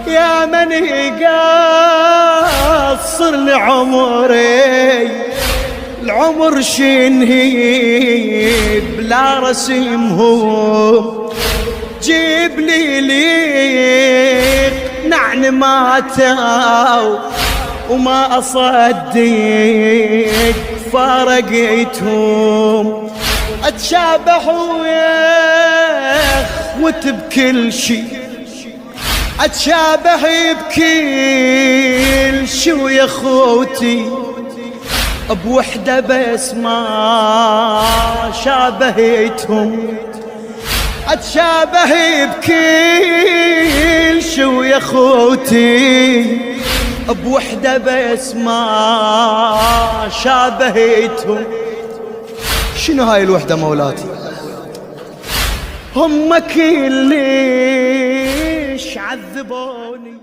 يا من يقصر لعمري، العمر شنهي بلا رسمهم، جيب لي ليق نعن ماتوا وما أصدق فارقيتهم. أتشابه ويخوت بكل شي، أتشابه بكل شي ويا خوتي، بوحدة بس ما شابهتهم. أتشابه بكل شي ويا خوتي، بوحدة بس ما شابهتهم. شنو هاي الوحدة مولاتي؟ هم كلش عذبوني.